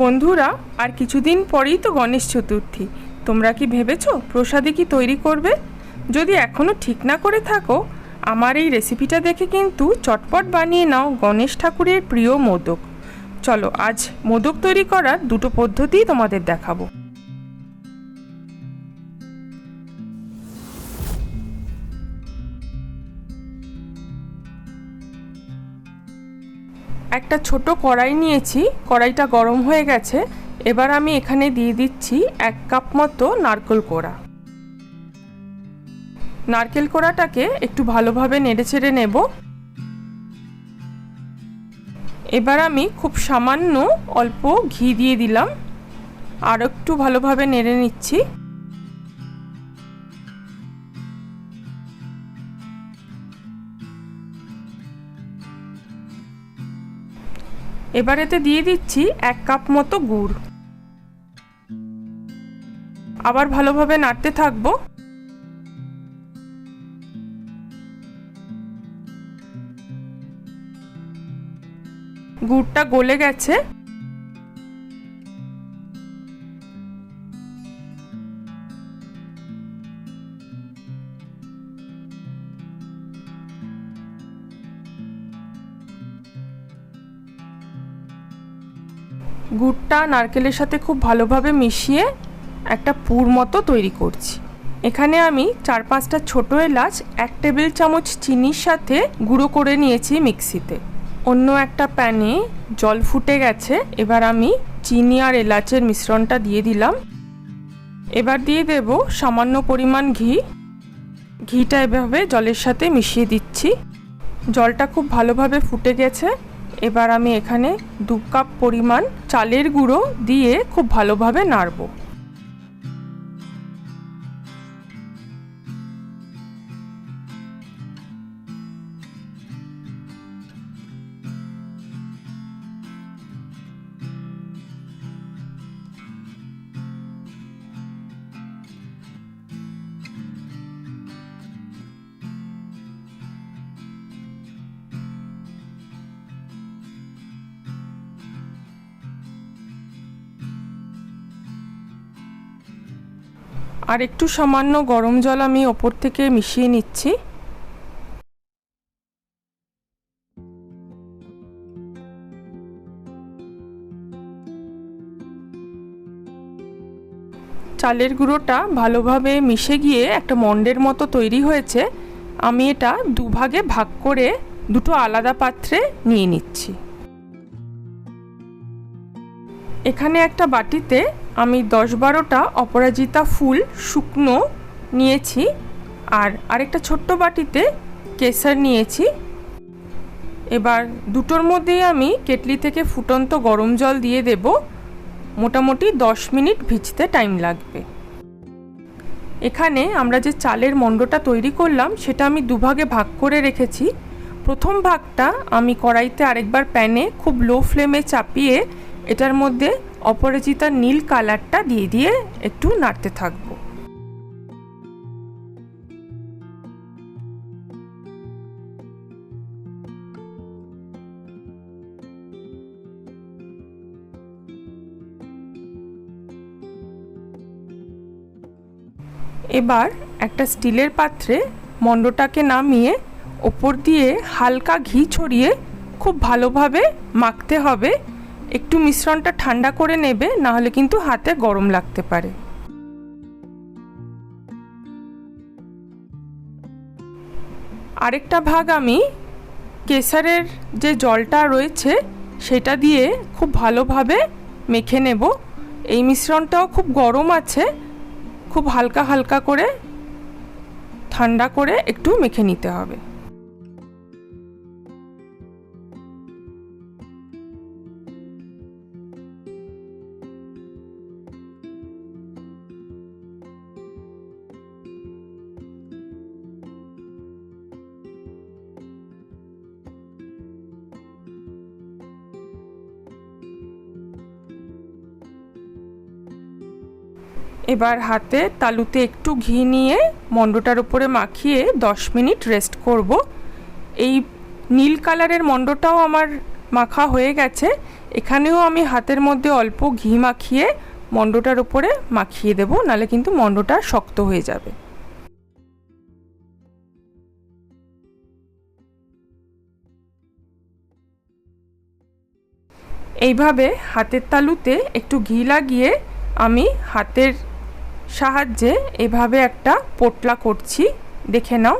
বন্ধুরা, আর কিছুদিন পরেই তো গণেশ চতুর্থী। তোমরা কি ভেবেছো প্রসাদে কি তৈরি করবে? যদি এখনও ঠিক না করে থাকো, আমার এই রেসিপিটা দেখে কিন্তু চটপট বানিয়ে নাও গণেশ ঠাকুরের প্রিয় মোদক। চলো আজ মোদক তৈরি করার দুটো পদ্ধতিই তোমাদের দেখাবো। একটা ছোট কড়াই নিয়েছি, কড়াইটা গরম হয়ে গেছে। এবার আমি এখানে দিয়ে দিচ্ছি 1 কাপ মতো নারকেল কোড়া। নারকেল কোড়াটাকে একটু ভালোভাবে নেড়েচেড়ে নেব। এবার আমি খুব সামান্য অল্প ঘি দিয়ে দিলাম, আর একটু ভালোভাবে নেড়ে নিচ্ছি। এবার এতে দিয়ে দিচ্ছি 1 কাপ মতো গুড়। আবার ভালোভাবে নাড়তে থাকবো। গুড়টা গলে গেছে। গুড়টা নারকেলের সাথে খুব ভালোভাবে মিশিয়ে একটা পুর মতো তৈরি করছি। এখানে আমি 4-5টা ছোট এলাচ 1 টেবিল চামচ চিনির সাথে গুঁড়ো করে নিয়েছি মিক্সিতে। অন্য একটা প্যানে জল ফুটে গেছে। এবার আমি চিনি আর এলাচের মিশ্রণটা দিয়ে দিলাম। এবার দিয়ে দেব সামান্য পরিমাণ ঘি। ঘিটা এভাবে জলের সাথে মিশিয়ে দিচ্ছি। জলটা খুব ভালোভাবে ফুটে গেছে। এবার আমি এখানে 2 কাপ পরিমাণ চালের গুঁড়ো দিয়ে খুব ভালোভাবে নাড়ব। আর একটু সামান্য গরম জল আমি ওপর থেকে মিশিয়ে নিচ্ছি। চালের গুঁড়োটা ভালোভাবে মিশে গিয়ে একটা মণ্ডের মতো তৈরি হয়েছে। আমি এটা দুভাগে ভাগ করে দুটো আলাদা পাত্রে নিয়ে নিচ্ছি। এখানে একটা বাটিতে আমি 10-12টা অপরাজিতা ফুল শুকনো নিয়েছি, আর আরেকটা ছোট্ট বাটিতে কেশর নিয়েছি। এবার দুটোর মধ্যেই আমি কেটলি থেকে ফুটন্ত গরম জল দিয়ে দেব। মোটামুটি 10 মিনিট ভিজতে টাইম লাগবে। এখানে আমরা যে চালের মণ্ডটা তৈরি করলাম সেটা আমি দুভাগে ভাগ করে রেখেছি। প্রথম ভাগটা আমি কড়াইতে আরেকবার প্যানে খুব লো ফ্লেমে চাপিয়ে এটার মধ্যে অপরাজিতা নীল কালারটা দিয়ে দিয়ে একটু নাড়তে থাকবো। এবার একটা স্টিলের পাত্রে মণ্ডটাকে নামিয়ে ওপর দিয়ে হালকা ঘি ছড়িয়ে খুব ভালোভাবে মাখতে হবে। একটু মিশ্রণটা ঠান্ডা করে নেবে, না হলে কিন্তু হাতে গরম লাগতে পারে। আরেকটা ভাগ আমি কেশরের যে জলটা রয়েছে সেটা দিয়ে খুব ভালোভাবে মেখে নেব। এই মিশ্রণটাও খুব গরম আছে, খুব হালকা হালকা করে ঠান্ডা করে একটু মেখে নিতে হবে। এবার হাতে তালুতে একটু ঘি নিয়ে মণ্ডটার উপরে মাখিয়ে 10 মিনিট রেস্ট করব। এই নীল কালারের মণ্ডটাও আমার মাখা হয়ে গেছে। এখানেও আমি হাতের মধ্যে অল্প ঘি মাখিয়ে মণ্ডটার উপরে মাখিয়ে দেব, নাহলে কিন্তু মণ্ডটা শক্ত হয়ে যাবে। এইভাবে হাতের তালুতে একটু ঘি লাগিয়ে আমি হাতের সাহায্যে এভাবে একটা পোটলা করছি, দেখে নাও।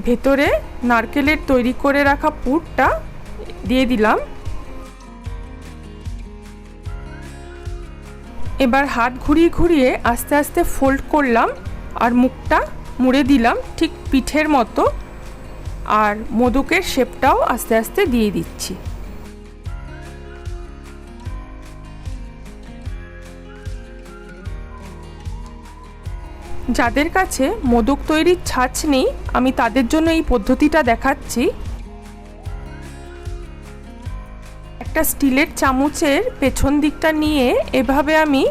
ভেতরে নারকেলের তৈরি করে রাখা পুরটা দিয়ে দিলাম। এবার হাত ঘুরিয়ে ঘুরিয়ে আস্তে আস্তে ফোল্ড করলাম আর মুখটা মুড়ে দিলাম ঠিক পিঠের মতো, আর মোদকের শেপটাও আস্তে আস্তে দিয়ে দিচ্ছি। যাদের কাছে মোদক তৈরির ছাঁচ নেই, আমি তাদের জন্য এই পদ্ধতিটা দেখাচ্ছি। একটা স্টিলের চামচের পেছন দিকটা নিয়ে এভাবে আমি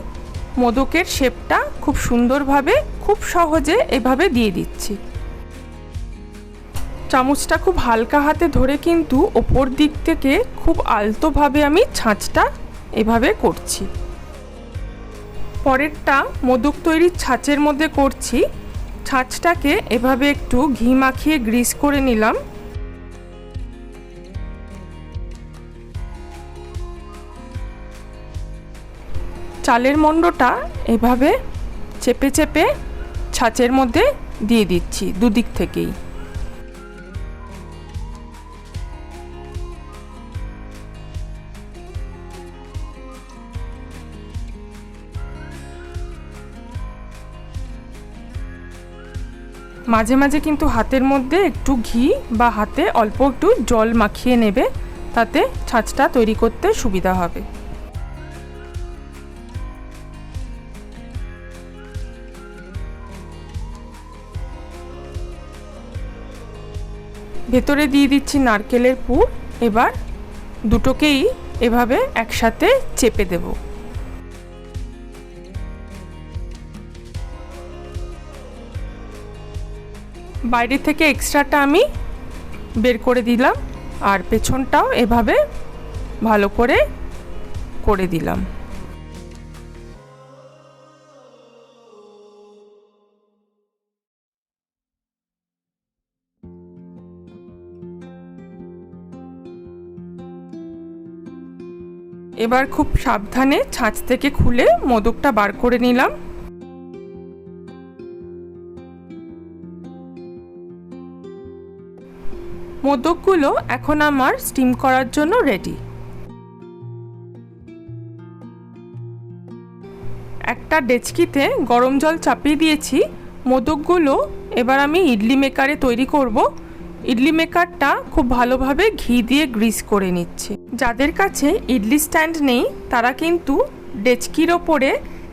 মোদকের শেপটা খুব সুন্দরভাবে খুব সহজে এভাবে দিয়ে দিচ্ছি। চামচটা খুব হালকা হাতে ধরে কিন্তু ওপর দিক থেকে খুব আলতোভাবে আমি ছাঁচটা এভাবে করছি। পরেরটা মোদক তৈরির ছাঁচের মধ্যে করছি। ছাঁচটাকে এভাবে একটু ঘি মাখিয়ে গ্রিস করে নিলাম। চালের মণ্ডটা এভাবে চেপে চেপে ছাঁচের মধ্যে দিয়ে দিচ্ছি দুদিক থেকেই। মাঝে মাঝে কিন্তু হাতের মধ্যে একটু ঘি বা হাতে অল্প একটু জল মাখিয়ে নেবে, তাতে ছাঁচটা তৈরি করতে সুবিধা হবে। ভেতরে দিয়ে দিচ্ছি নারকেলের পুর। এবার দুটোকেই এভাবে একসাথে চেপে দেব। বাইরে থেকে এক্সট্রাটা আমি বের করে দিলাম, আর পেছনটাও এভাবে ভালো করে করে দিলাম। এবার খুব সাবধানে ছাঁচ থেকে খুলে মোদকটা বার করে নিলাম। মোদকগুলো এখন আমার স্টিম করার জন্য রেডি। একটা ডেচকিতে গরম জল চাপিয়ে দিয়েছি। মোদকগুলো এবার আমি ইডলি মেকারে তৈরি করব। ইডলি মেকারটা খুব ভালোভাবে ঘি দিয়ে গ্রিস করে নিচ্ছি। যাদের কাছে ইডলি স্ট্যান্ড নেই তারা কিন্তু ডেচকির ওপরে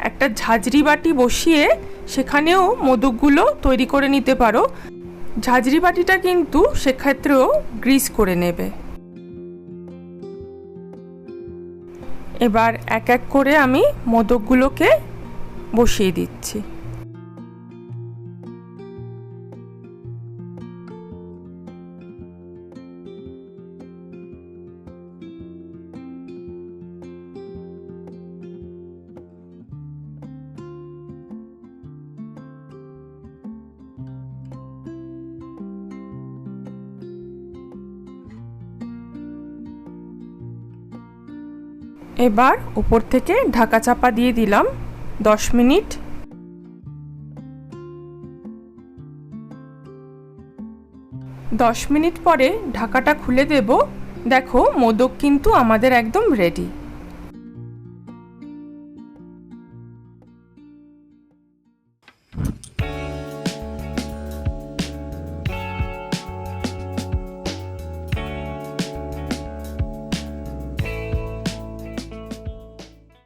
একটা ঝাঁঝরি বাটি বসিয়ে সেখানেও মোদকগুলো তৈরি করে নিতে পারো। ঝাঁঝরি বাটিটা কিন্তু সেক্ষেত্রেও গ্রিস করে নেবে। এবার এক এক করে আমি মোদকগুলোকে বসিয়ে দিচ্ছি। এবার উপর থেকে ঢাকা চাপা দিয়ে দিলাম 10 মিনিট। 10 মিনিট পরে ঢাকাটা খুলে দেব। দেখো মোদক কিন্তু আমাদের একদম রেডি।